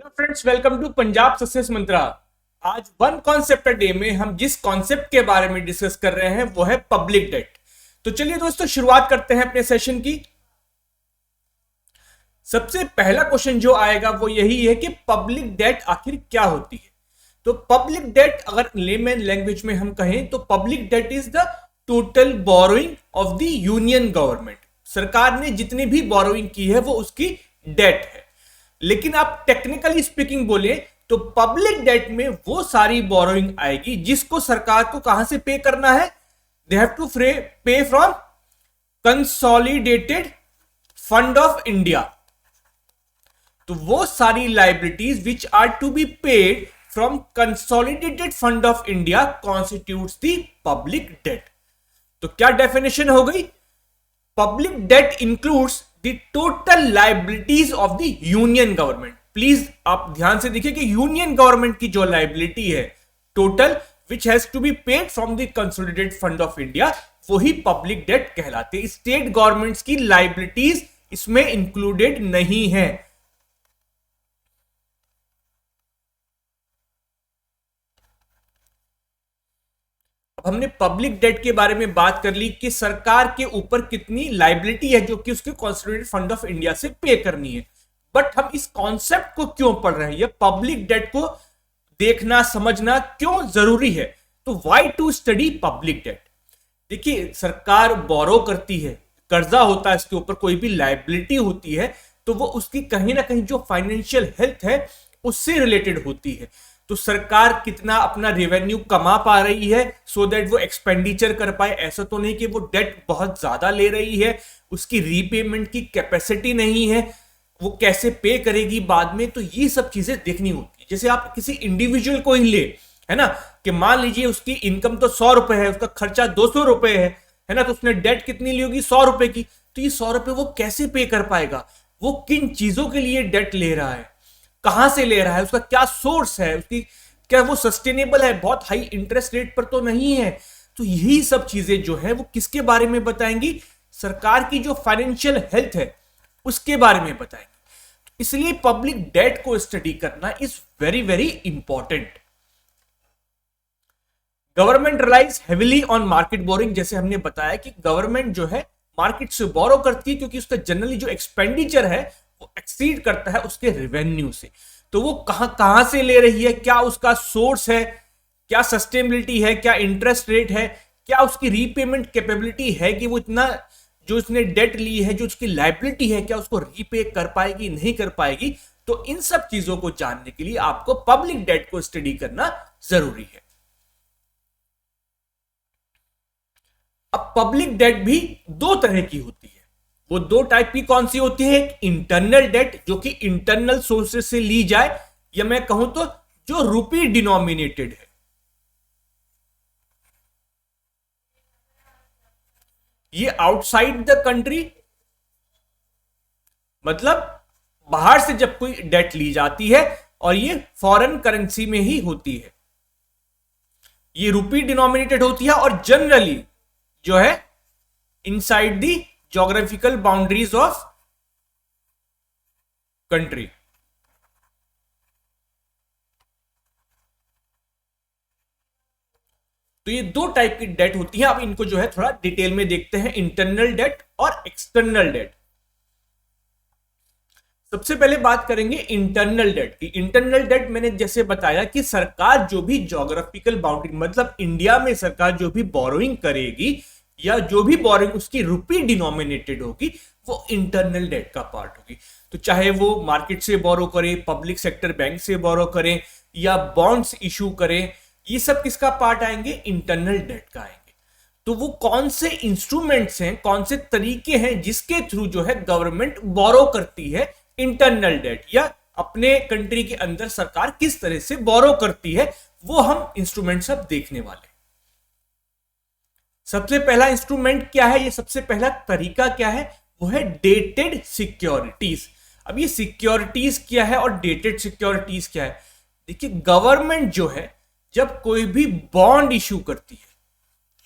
Hello friends, welcome to Punjab success mantra. आज one concept day में हम जिस कॉन्सेप्ट के बारे में डिस्कस कर रहे हैं वो है पब्लिक डेट। तो चलिए दोस्तों, शुरुआत करते हैं अपने सेशन की। सबसे पहला क्वेश्चन जो आएगा वो यही है कि पब्लिक डेट आखिर क्या होती है। तो पब्लिक डेट अगर लेमैन लैंग्वेज में हम कहें तो public debt is the total borrowing of the union government. सरकार ने जितनी भी बोरोइंग की है वो उसकी डेट है। लेकिन आप टेक्निकली स्पीकिंग बोले तो पब्लिक डेट में वो सारी बोरोइंग आएगी जिसको सरकार को कहां से पे करना है। They have to pay from consolidated fund of India. तो वो सारी liabilities which are to be paid from consolidated fund of India constitutes the public debt. तो क्या डेफिनेशन हो गई? Public debt includes the total liabilities of the union government. Please आप ध्यान से देखिए कि यूनियन गवर्नमेंट की जो लाइबिलिटी है total which has to be paid from the consolidated fund of India, वही पब्लिक डेट कहलाते हैं। स्टेट गवर्नमेंट्स की लाइबिलिटीज इसमें इंक्लूडेड नहीं है। हमने पब्लिक डेट के बारे में बात कर ली कि सरकार के ऊपर कितनी लाइबिलिटी है जो कि उसके कंसोलिडेटेड फंड ऑफ इंडिया से पे करनी है। बट हम इस कॉन्सेप्ट को क्यों पढ़ रहे हैं, ये पब्लिक डेट को देखना समझना क्यों जरूरी है? तो why to study public debt? देखिए, सरकार बोरो करती है, कर्जा होता है, इसके ऊपर कोई भी लाइबिलिटी होती है तो वो उसकी कहीं ना कहीं जो फाइनेंशियल हेल्थ है उससे रिलेटेड होती है। तो सरकार कितना अपना रेवेन्यू कमा पा रही है सो दैट वो एक्सपेंडिचर कर पाए। ऐसा तो नहीं कि वो डेट बहुत ज्यादा ले रही है, उसकी रीपेमेंट की कैपेसिटी नहीं है, वो कैसे पे करेगी बाद में। तो ये सब चीजें देखनी होती है। जैसे आप किसी इंडिविजुअल को ही ले, है ना, कि मान लीजिए उसकी इनकम तो 100 रुपए है, उसका खर्चा 200 रुपए है ना, तो उसने डेट कितनी ली होगी? 100 रुपए की। तो ये 100 रुपए वो कैसे पे कर पाएगा? वो किन चीजों के लिए डेट ले रहा है, कहां से ले रहा है, उसका क्या सोर्स है, उसकी क्या वो सस्टेनेबल है, बहुत हाई इंटरेस्ट रेट पर तो नहीं है। तो यही सब चीजें जो है वो किसके बारे में बताएंगी? सरकार की जो फाइनेंशियल हेल्थ है उसके बारे में बताएंगे। तो इसलिए पब्लिक डेट को स्टडी करना is very very important. Government relies heavily on market borrowing. जैसे हमने बताया कि गवर्नमेंट जो है मार्केट से बोरो करती है क्योंकि उसका जनरली जो एक्सपेंडिचर है वो एक्सीड करता है उसके रेवेन्यू से। तो वो कहां से ले रही है, क्या उसका सोर्स है, क्या सस्टेनेबिलिटी है, क्या इंटरेस्ट रेट है, क्या उसकी रीपेमेंट कैपेबिलिटी है कि वो इतना जो उसने डेट ली है, जो उसकी लाइबिलिटी है, क्या उसको रीपे कर पाएगी नहीं कर पाएगी। तो इन सब चीजों को जानने के लिए आपको पब्लिक डेट को स्टडी करना जरूरी है। अब पब्लिक डेट भी दो तरह की होती है। वो दो टाइप की कौन सी होती है? एक इंटरनल डेट जो कि इंटरनल सोर्सेस से ली जाए, या मैं कहूं तो जो रुपी डिनोमिनेटेड है। ये आउटसाइड द कंट्री, मतलब बाहर से जब कोई डेट ली जाती है और ये फॉरेन करेंसी में ही होती है, ये रुपी डिनोमिनेटेड होती है और जनरली जो है inside the geographical boundaries of country. तो ये दो टाइप की डेट होती है। अब इनको जो है थोड़ा डिटेल में देखते हैं, इंटरनल डेट और एक्सटर्नल डेट। सबसे पहले बात करेंगे इंटरनल डेट की। इंटरनल डेट मैंने जैसे बताया कि सरकार जो भी ज्योग्राफिकल बाउंड्री, मतलब इंडिया में सरकार जो भी बोरोइंग करेगी या जो भी बोरिंग उसकी रुपी डिनोमिनेटेड होगी वो इंटरनल डेट का पार्ट होगी। तो चाहे वो मार्केट से बोरो करे, पब्लिक सेक्टर बैंक से बोरो करें या बॉन्ड्स इशू करें, ये सब किसका पार्ट आएंगे? इंटरनल डेट का आएंगे। तो वो कौन से इंस्ट्रूमेंट्स हैं, कौन से तरीके हैं जिसके थ्रू जो है गवर्नमेंट बोरो करती है इंटरनल डेट, या अपने कंट्री के अंदर सरकार किस तरह से बोरो करती है, वो हम इंस्ट्रूमेंट्स अब देखने वाले। सबसे पहला इंस्ट्रूमेंट क्या है, ये सबसे पहला तरीका क्या है? वो है डेटेड सिक्योरिटीज। अब ये सिक्योरिटीज क्या है और डेटेड सिक्योरिटीज क्या है? देखिए, गवर्नमेंट जो है जब कोई भी बॉन्ड इशू करती है,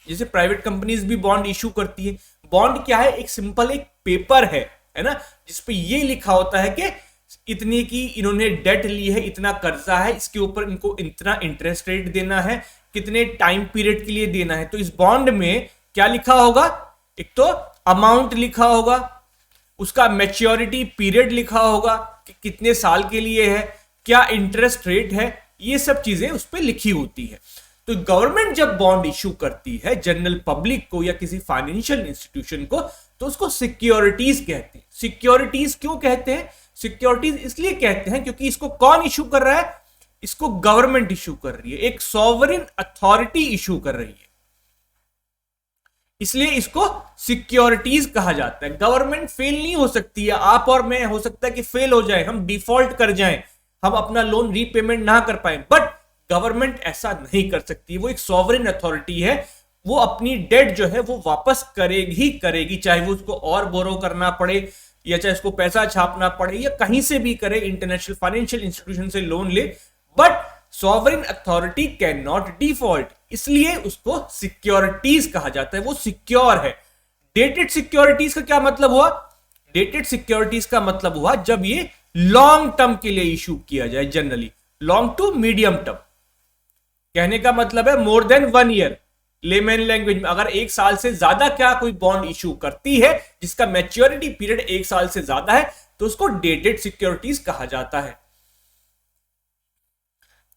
जैसे प्राइवेट कंपनीज भी बॉन्ड इशू करती है। बॉन्ड क्या है? एक सिंपल एक पेपर है ना, जिसपे ये लिखा होता है कि इतनी की इन्होंने डेट ली है, इतना कर्जा है, इसके ऊपर इनको इतना इंटरेस्ट रेट देना है, कितने टाइम पीरियड के लिए देना है। तो इस बॉन्ड में क्या लिखा होगा, एक तो अमाउंट लिखा होगा, उसका मैच्योरिटी पीरियड लिखा होगा कि कितने साल के लिए है, क्या इंटरेस्ट रेट है, ये सब चीजें उस पर लिखी होती है। तो गवर्नमेंट जब बॉन्ड इशू करती है जनरल पब्लिक को या किसी फाइनेंशियल इंस्टीट्यूशन को, तो उसको सिक्योरिटीज कहते हैं। सिक्योरिटीज क्यों कहते हैं, सिक्योरिटीज इसलिए कहते हैं क्योंकि इसको कौन इशू कर रहा है, इसको गवर्नमेंट इशू कर रही है, एक सॉवरेन अथॉरिटी इशू कर रही है, इसलिए इसको सिक्योरिटीज कहा जाता है। गवर्नमेंट फेल नहीं हो सकती है, आप और मैं हो सकता है कि फेल हो जाए, हम डिफॉल्ट कर जाएं, हम अपना लोन रीपेमेंट ना कर पाए, बट गवर्नमेंट ऐसा नहीं कर सकती। वो एक सॉवरेन अथॉरिटी है, वो अपनी डेट जो है वो वापस करेगी करेगी, चाहे वो उसको और बोरो करना पड़े या चाहे उसको पैसा छापना पड़े या कहीं से भी करे, इंटरनेशनल फाइनेंशियल इंस्टीट्यूशन से लोन ले, but sovereign authority can not default, इसलिए उसको सिक्योरिटीज कहा जाता है, वो सिक्योर है। डेटेड सिक्योरिटीज का क्या मतलब हुआ, डेटेड सिक्योरिटीज का मतलब हुआ जब ये लॉन्ग टर्म के लिए इशू किया जाए, generally long to medium term, कहने का मतलब है more than 1 year. Layman language में अगर 1 साल से ज्यादा क्या कोई बॉन्ड इशू करती है जिसका मैच्योरिटी पीरियड 1 साल से ज्यादा है, तो उसको डेटेड सिक्योरिटीज कहा जाता है।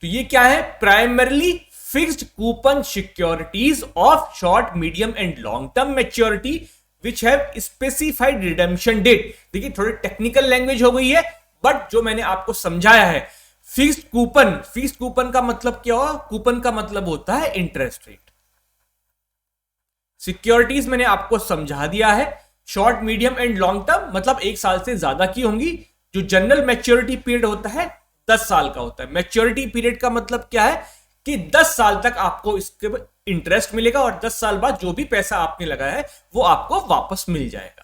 तो ये क्या है, primarily fixed coupon securities of short medium and long term maturity which have specified redemption date. देखिए थोड़ी टेक्निकल लैंग्वेज हो गई है, बट जो मैंने आपको समझाया है, फिक्स्ड कूपन, फिक्स्ड कूपन का मतलब क्या हुआ, कूपन का मतलब होता है इंटरेस्ट रेट। सिक्योरिटीज मैंने आपको समझा दिया है, short medium and long term मतलब 1 साल से ज्यादा की होंगी। जो जनरल मैच्योरिटी पीरियड होता है 10 साल का होता है। मैच्योरिटी पीरियड का मतलब क्या है कि 10 साल तक आपको इसके इंटरेस्ट मिलेगा और 10 साल बाद जो भी पैसा आपने लगाया है वो आपको वापस मिल जाएगा।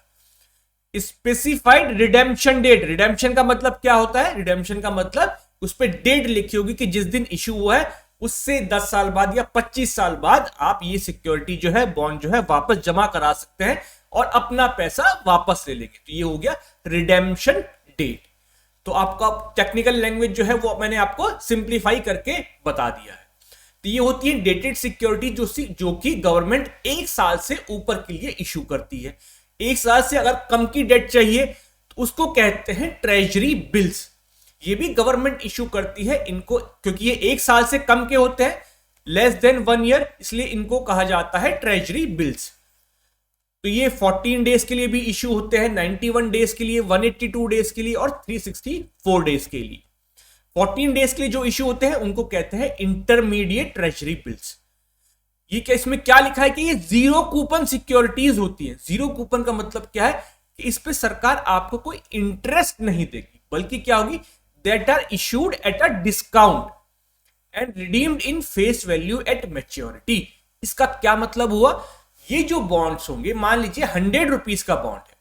स्पेसिफाइड रिडेम्पशन डेट, रिडेम्पशन का मतलब क्या होता है, रिडेम्पशन का मतलब उस पर डेट लिखी होगी कि जिस दिन इश्यू हुआ है उससे 10 साल बाद या 25 साल बाद आप ये सिक्योरिटी जो है, बॉन्ड जो है वापस जमा करा सकते हैं और अपना पैसा वापस ले लेंगे। तो ये हो गया रिडेम्पशन डेट। तो आपका टेक्निकल लैंग्वेज जो है वो मैंने आपको सिंप्लीफाई करके बता दिया है। तो ये होती है डेटेड सिक्योरिटी जो कि गवर्नमेंट 1 साल से ऊपर के लिए इशू करती है। 1 साल से अगर कम की डेट चाहिए तो उसको कहते हैं ट्रेजरी बिल्स। ये भी गवर्नमेंट इशू करती है इनको, क्योंकि ये 1 साल से कम के होते हैं, लेस देन 1 ईयर, इसलिए इनको कहा जाता है ट्रेजरी बिल्स। तो ये 14 डेज के लिए भी इशू होते हैं, 91 डेज के लिए, 182 डेज के लिए और 364 डेज के लिए। 14 डेज के लिए जो इशू होते हैं उनको कहते हैं इंटरमीडिएट ट्रेजरी बिल्स। ये क्या, इसमें क्या लिखा है कि ये जीरो कूपन सिक्योरिटीज होती है। जीरो कूपन का मतलब क्या है कि इस पे सरकार आपको कोई इंटरेस्ट नहीं देगी, बल्कि क्या होगी, that are issued at a discount and redeemed in face value at maturity. इसका क्या मतलब हुआ, ये जो बॉन्ड्स होंगे, मान लीजिए 100 रुपीज का बॉन्ड है,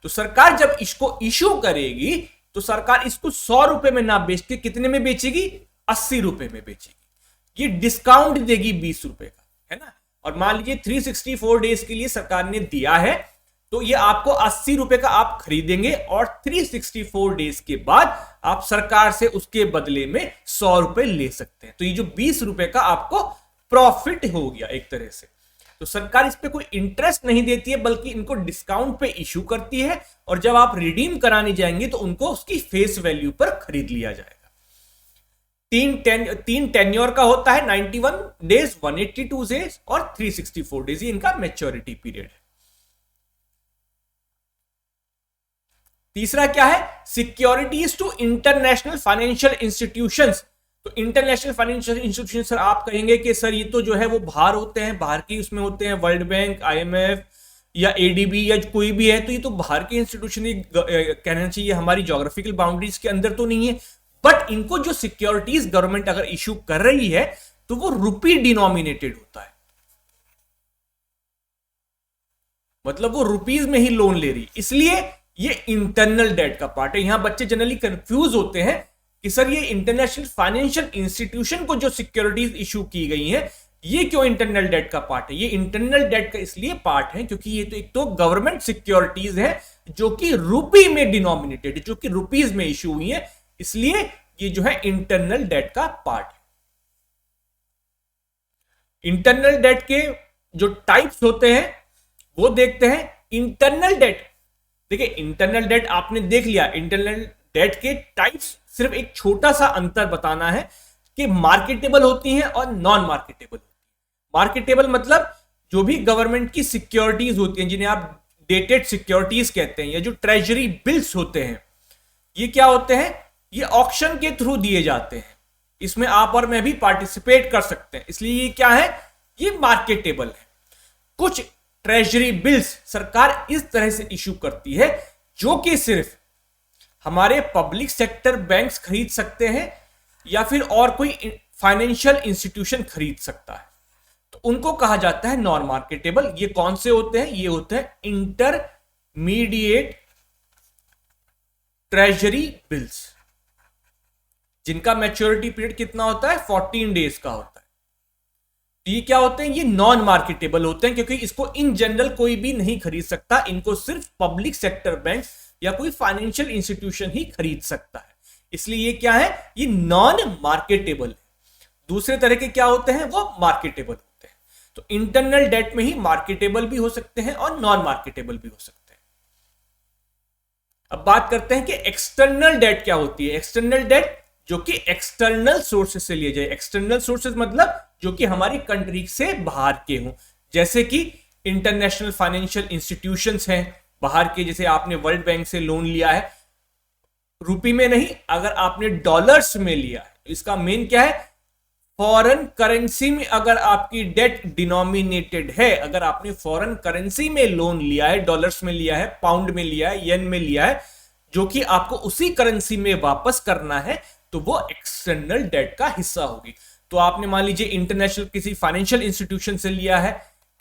तो सरकार जब इसको इशू करेगी तो सरकार इसको 100 रुपए में ना बेच के कितने में बेचेगी, 80 रुपए में बेचेगी। ये डिस्काउंट देगी 20 रुपए का, है ना। और मान लीजिए 364 डेज के लिए सरकार ने दिया है, तो ये आपको 80 रुपए का आप खरीदेंगे और 364 डेज के बाद आप सरकार से उसके बदले में 100 रुपए ले सकते हैं। तो ये जो 20 रुपए का आपको प्रॉफिट हो गया एक तरह से। तो सरकार इस पे कोई इंटरेस्ट नहीं देती है, बल्कि इनको डिस्काउंट पे इशू करती है और जब आप रिडीम कराने जाएंगे तो उनको उसकी फेस वैल्यू पर खरीद लिया जाएगा। 3 टेन्योर का होता है, 91 डेज, 182 डेज और 364 डेज, ये इनका मैच्योरिटी पीरियड है। तीसरा क्या है, securities to international financial institutions. तो इंटरनेशनल फाइनेंशियल इंस्टीट्यूशन, सर आप कहेंगे कि सर ये तो जो है वो बाहर होते हैं, बाहर की उसमें होते हैं, वर्ल्ड बैंक, IMF या ADB या कोई भी है, तो ये तो बाहर के इंस्टीट्यूशन कहना चाहिए, हमारी ज्योग्राफिकल बाउंड्रीज के अंदर तो नहीं है। बट इनको जो सिक्योरिटीज गवर्नमेंट अगर इशू कर रही है तो वो रुपी डिनोमिनेटेड होता है, मतलब वो रुपीज में ही लोन ले रही, इसलिए ये इंटरनल डेट का पार्ट है। यहां बच्चे जनरली कंफ्यूज होते हैं कि सर ये इंटरनेशनल फाइनेंशियल इंस्टीट्यूशन को जो सिक्योरिटीज इशू की गई हैं ये क्यों इंटरनल डेट का पार्ट है। ये इंटरनल डेट का इसलिए पार्ट है क्योंकि ये तो एक तो गवर्नमेंट सिक्योरिटीज है जो कि रुपी में डिनोमिनेटेड है, जो कि रुपीज में इश्यू हुई है, इसलिए ये जो है इंटरनल डेट का पार्ट है। इंटरनल डेट के जो टाइप्स होते हैं वो देखते हैं। इंटरनल डेट, देखिए इंटरनल डेट आपने देख लिया, इंटरनल डेट के टाइप्स सिर्फ एक छोटा सा अंतर बताना है कि मार्केटेबल होती हैं और नॉन मार्केटेबल। मार्केटेबल मतलब जो भी गवर्नमेंट की सिक्योरिटीज होती हैं, जिन्हें आप डेटेड सिक्योरिटीज कहते हैं, या जो ट्रेजरी बिल्स होते हैं, ये क्या होते हैं, ये ऑक्शन के थ्रू दिए जाते हैं। इसमें आप और मैं भी पार्टिसिपेट कर सकते हैं, इसलिए ये क्या है, ये मार्केटेबल है। कुछ ट्रेजरी बिल्स सरकार इस तरह से इशू करती है जो कि सिर्फ हमारे पब्लिक सेक्टर बैंक्स खरीद सकते हैं या फिर और कोई फाइनेंशियल इंस्टीट्यूशन खरीद सकता है, तो उनको कहा जाता है नॉन मार्केटेबल। ये कौन से होते हैं, ये होते हैं इंटरमीडिएट ट्रेजरी बिल्स, जिनका मैच्योरिटी पीरियड कितना होता है, 14 डेज का होता है। तो ये क्या होते हैं, ये नॉन मार्केटेबल होते हैं, क्योंकि इसको इन जनरल कोई भी नहीं खरीद सकता, इनको सिर्फ पब्लिक सेक्टर बैंक या कोई फाइनेंशियल इंस्टीट्यूशन ही खरीद सकता है, इसलिए ये क्या है, ये नॉन मार्केटेबल है। दूसरे तरह के क्या होते हैं, वो मार्केटेबल होते हैं। तो इंटरनल डेट में ही मार्केटेबल भी हो सकते हैं और नॉन मार्केटेबल भी हो सकते हैं। अब बात करते हैं कि एक्सटर्नल डेट क्या होती है। एक्सटर्नल डेट जो कि एक्सटर्नल सोर्सेस से लिए जाए। एक्सटर्नल सोर्सेस मतलब जो कि हमारी कंट्री से बाहर के हों, जैसे कि इंटरनेशनल फाइनेंशियल इंस्टीट्यूशंस हैं बाहर के, जैसे आपने वर्ल्ड बैंक से लोन लिया है, रुपी में नहीं, अगर आपने डॉलर्स में लिया है, तो इसका मेन क्या है, फॉरेन करेंसी में अगर आपकी डेट डिनोमिनेटेड है, अगर आपने फॉरेन करेंसी में लोन लिया है, डॉलर्स में लिया है, पाउंड में लिया है, येन में लिया है, जो कि आपको उसी करेंसी में वापस करना है, तो वो एक्सटर्नल डेट का हिस्सा होगी। तो आपने मान लीजिए इंटरनेशनल किसी फाइनेंशियल इंस्टीट्यूशन से लिया है,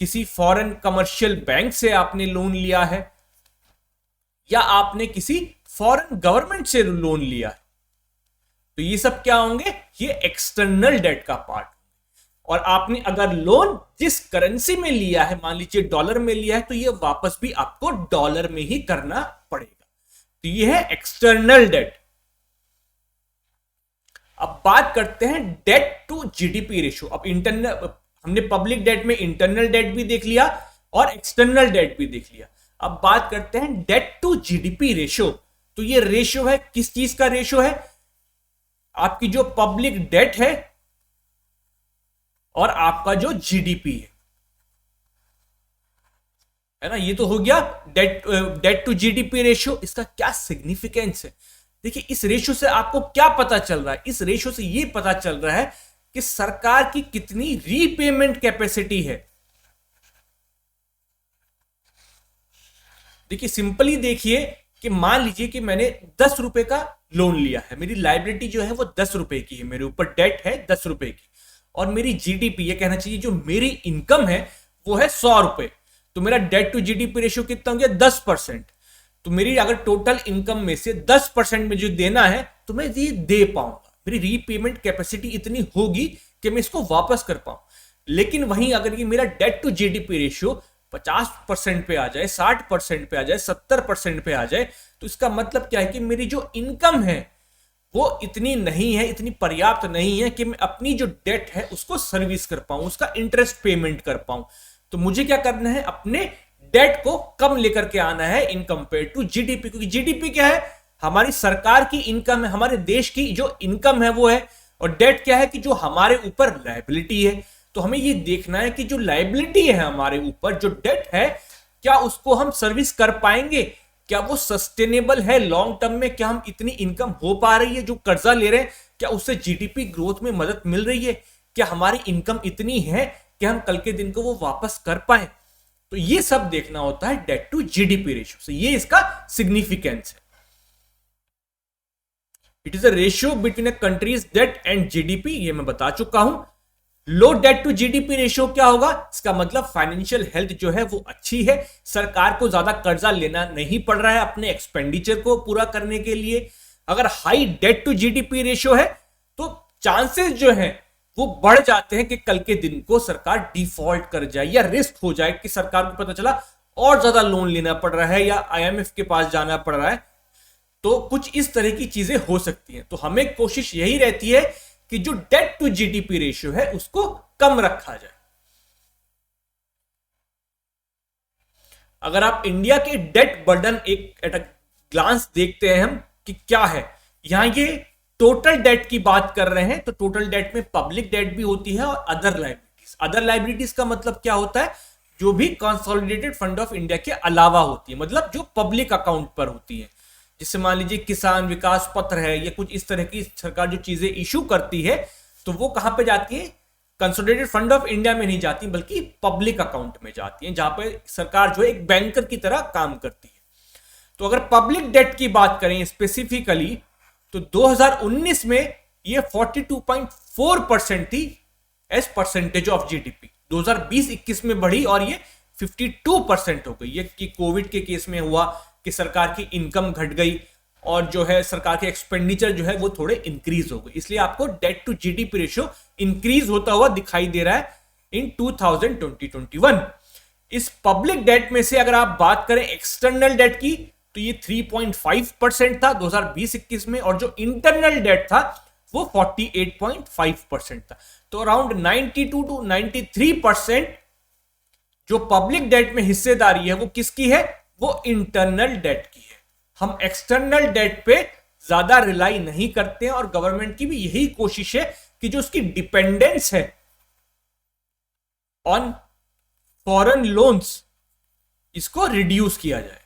किसी फॉरेन कमर्शियल बैंक से आपने लोन लिया है, या आपने किसी फॉरेन गवर्नमेंट से लोन लिया है, तो ये सब क्या होंगे, ये एक्सटर्नल डेट का पार्ट। और आपने अगर लोन जिस करेंसी में लिया है, मान लीजिए डॉलर में लिया है, तो ये वापस भी आपको डॉलर में ही करना पड़ेगा। तो ये है एक्सटर्नल डेट। अब बात करते हैं डेट टू जीडीपी रेशियो। अब इंटरनल, हमने पब्लिक डेट में इंटरनल डेट भी देख लिया और एक्सटर्नल डेट भी देख लिया। अब बात करते हैं डेट टू जीडीपी रेशियो। तो ये रेशियो है, किस चीज का रेशियो है, आपकी जो पब्लिक डेट है और आपका जो जीडीपी है ना, ये तो हो गया डेट टू जीडीपी रेशियो। इसका क्या सिग्निफिकेंस है, देखिए इस रेशियो से आपको क्या पता चल रहा है, इस रेशियो से ये पता चल रहा है कि सरकार की कितनी रीपेमेंट कैपेसिटी है। देखिए सिंपली देखिए कि मान लीजिए कि मैंने 10 रुपए का लोन लिया है, मेरी लायबिलिटी जो है वो 10 रुपए की है, मेरे ऊपर डेट है 10 रुपए की, और मेरी जीडीपी, ये कहना चाहिए जो मेरी इनकम है वो है 100 रुपए, तो मेरा डेट टू जीडीपी रेशियो कितना हो गया, 10%। तो मेरी अगर टोटल इनकम में से 10% में जो देना है तो मैं ये दे पाऊंगा, मेरी रीपेमेंट कैपेसिटी इतनी होगी कि मैं इसको वापस कर पाऊं। लेकिन वहीं अगर ये मेरा डेट टू जीडीपी रेशियो 50% पे आ जाए, 60% पे आ जाए, 70% पे आ जाए, तो इसका मतलब क्या है कि मेरी जो इनकम है वो इतनी नहीं है, इतनी पर्याप्त नहीं है कि मैं अपनी जो डेट है उसको सर्विस कर पाऊं, उसका इंटरेस्ट पेमेंट कर पाऊं। तो मुझे क्या करना है, अपने डेट को कम लेकर के आना है इन कंपेयर टू जीडीपी, क्योंकि जीडीपी क्या है, हमारी सरकार की इनकम है, हमारे देश की जो इनकम है वो है, और डेट क्या है कि जो हमारे ऊपर लायबिलिटी है। तो हमें ये देखना है कि जो लायबिलिटी है हमारे ऊपर, जो डेट है, क्या उसको हम सर्विस कर पाएंगे, क्या वो सस्टेनेबल है लॉन्ग टर्म में, क्या हम इतनी इनकम हो पा रही है, जो कर्जा ले रहे हैं क्या उससे जीडीपी ग्रोथ में मदद मिल रही है, क्या हमारी इनकम इतनी है कि हम कल के दिन को वो वापस कर पाए। तो ये सब देखना होता है डेट टू जीडीपी रेशियो से, ये इसका सिग्निफिकेंस है। It is a ratio between a countries debt and GDP, ये मैं बता चुका हूं। Low debt to GDP ratio क्या होगा, इसका मतलब फाइनेंशियल हेल्थ जो है वो अच्छी है, सरकार को ज्यादा कर्जा लेना नहीं पड़ रहा है अपने एक्सपेंडिचर को पूरा करने के लिए। अगर high debt to GDP ratio है तो चांसेस जो है वो बढ़ जाते हैं कि कल के दिन को सरकार डिफॉल्ट कर जाए या रिस्क हो जाए कि सरकार को पता चला और ज्यादा लोन लेना पड़ रहा है या IMF के पास जाना पड़ रहा है, तो कुछ इस तरह की चीजें हो सकती हैं। तो हमें कोशिश यही रहती है कि जो डेट टू GDP रेशियो है उसको कम रखा जाए। अगर आप इंडिया के डेट बर्डन एक एट अ ग्लांस देखते हैं हम कि क्या है, यहां ये टोटल डेट की बात कर रहे हैं, तो टोटल डेट में पब्लिक डेट भी होती है और अदर लायबिलिटीज। अदर लायबिलिटीज का मतलब क्या होता है, जो भी कंसोलिडेटेड फंड ऑफ इंडिया के अलावा होती है, मतलब जो पब्लिक अकाउंट पर होती है। जिससे मान लीजिए किसान विकास पत्र है या कुछ इस तरह की सरकार जो चीजें इशू करती है, तो वो कहां पे जाती है, कंसोलिडेटेड फंड ऑफ इंडिया में नहीं जाती बल्कि पब्लिक अकाउंट में जाती है, जहां पे सरकार जो है एक बैंकर की तरह काम करती है। तो अगर पब्लिक डेट की बात करें स्पेसिफिकली, तो 2019 में ये 42.4% थी एज परसेंटेज ऑफ GDP। 2020-21 में बढ़ी और ये 52% हो गई। ये कि कोविड के केस में हुआ कि सरकार की इनकम घट गई और जो है सरकार के एक्सपेंडिचर जो है वो थोड़े इंक्रीज हो गए, इसलिए आपको debt to GDP ratio increase होता हुआ दिखाई दे रहा है इन 2020-21। इस पब्लिक डेट में से अगर आप बात करें एक्सटर्नल डेट की, तो ये 3.5% था 2020-21 में, और जो इंटरनल डेट था वो 48.5% था। तो अराउंड 92 to 93% जो पब्लिक डेट में हिस्सेदारी है वो किसकी है, वो इंटरनल डेट की है। हम एक्सटर्नल डेट पे ज्यादा रिलाई नहीं करते हैं, और गवर्नमेंट की भी यही कोशिश है कि जो उसकी डिपेंडेंस है ऑन फॉरेन लोन्स, इसको रिड्यूस किया जाए।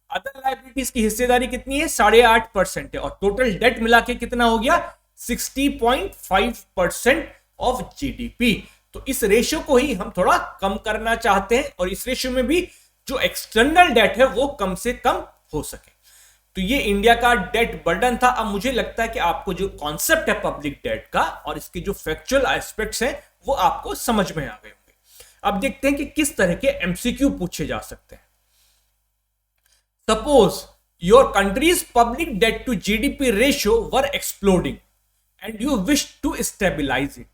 अदर लायबिलिटीज की हिस्सेदारी कितनी है, 8.5% है, और टोटल डेट मिला के कितना हो गया, 60.5% ऑफ GDP। तो इस रेशियो को ही हम थोड़ा कम करना चाहते हैं, और इस रेशियो में भी जो एक्सटर्नल डेट है वो कम से कम हो सके। तो ये इंडिया का डेट बर्डन था। अब मुझे लगता है कि आपको जो कॉन्सेप्ट है पब्लिक डेट का और इसके जो फैक्चुअल एस्पेक्ट्स हैं वो आपको समझ में आ गए होंगे। अब देखते हैं कि किस तरह के MCQ पूछे जा सकते हैं। Suppose your country's public debt to GDP ratio were exploding and you wish to stabilize it.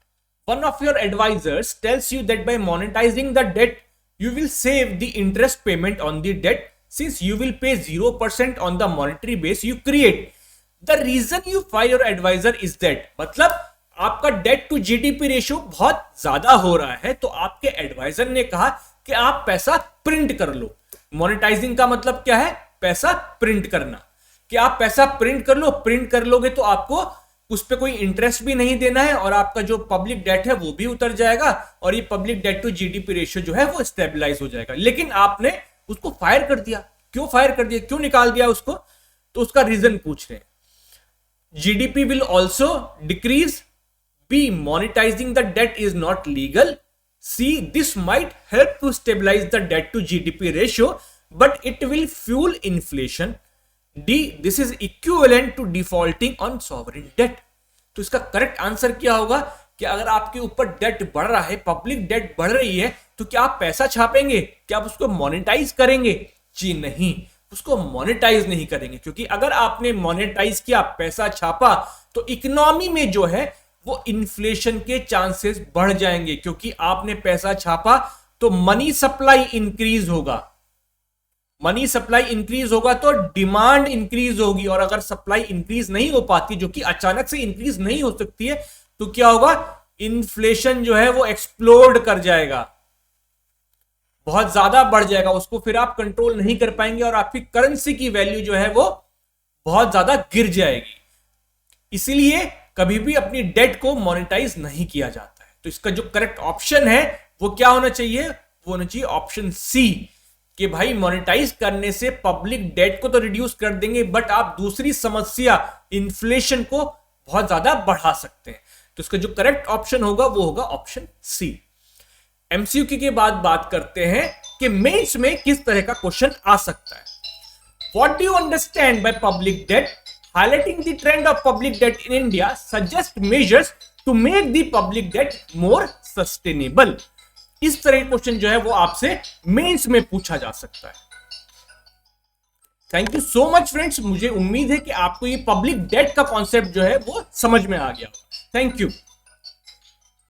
One of your advisors tells you that by monetizing the debt, you will save the interest payment on the debt since you will pay 0% on the monetary base you create. The reason you fire your advisor is that, मतलब आपका date to GDP ratio बहुत ज्यादा हो रहा है, तो आपके adviser ने कहा कि आप पैसा प्रिंट कर लो। मोनेटाइजिंग का मतलब क्या है, पैसा प्रिंट करना, कि आप पैसा प्रिंट कर लो। प्रिंट कर लोगे तो आपको उस पर कोई इंटरेस्ट भी नहीं देना है, और आपका जो पब्लिक डेट है वो भी उतर जाएगा, और ये public debt to GDP ratio जो है वो स्टेबलाइज हो जाएगा। लेकिन आपने उसको फायर कर दिया। क्यों फायर कर दिया, क्यों निकाल दिया उसको, तो उसका रीजन पूछ रहे हैं। GDP will also decrease. B, monetizing the debt is not legal. C, this might help to stabilize the debt to GDP ratio, but it will fuel inflation. D, this is equivalent to defaulting on sovereign debt. तो इसका correct answer क्या होगा कि अगर आपके ऊपर date बढ़ रहा है, पब्लिक डेट बढ़ रही है, तो क्या आप पैसा छापेंगे, क्या आप उसको मोनेटाइज करेंगे? जी नहीं, उसको मोनेटाइज नहीं करेंगे, क्योंकि अगर आपने मोनेटाइज किया, पैसा छापा, तो इकोनॉमी में जो है वो इन्फ्लेशन के चांसेस बढ़ जाएंगे, क्योंकि आपने पैसा छापा तो मनी सप्लाई इंक्रीज होगा। मनी सप्लाई इंक्रीज होगा तो डिमांड इंक्रीज होगी, और अगर सप्लाई इंक्रीज नहीं हो पाती, जो कि अचानक से इंक्रीज नहीं हो सकती है, तो क्या होगा, इन्फ्लेशन जो है वो एक्सप्लोड कर जाएगा, बहुत ज्यादा बढ़ जाएगा। उसको फिर आप कंट्रोल नहीं कर पाएंगे और आपकी करेंसी की वैल्यू जो है वो बहुत ज्यादा गिर जाएगी। इसीलिए कभी भी अपनी डेट को मोनेटाइज नहीं किया जाता है। तो इसका जो करेक्ट ऑप्शन है वो क्या होना चाहिए, वो होना चाहिए ऑप्शन सी, कि भाई मोनेटाइज करने से पब्लिक डेट को तो रिड्यूस कर देंगे, बट आप दूसरी समस्या इन्फ्लेशन को बहुत ज्यादा बढ़ा सकते हैं। तो इसका जो करेक्ट ऑप्शन होगा वो होगा ऑप्शन सी। MCQ के बाद बात करते हैं कि मेंस में किस तरह का क्वेश्चन आ सकता है। What do you understand by public debt? Highlighting the trend of public debt in India suggest measures to make the public debt more sustainable. इस तरह का क्वेश्चन जो है वो आपसे मेंस में पूछा जा सकता है। Thank you so much friends, मुझे उम्मीद है कि आपको ये पब्लिक डेट का कॉन्सेप्ट जो है वो समझ में आ गया। Thank you.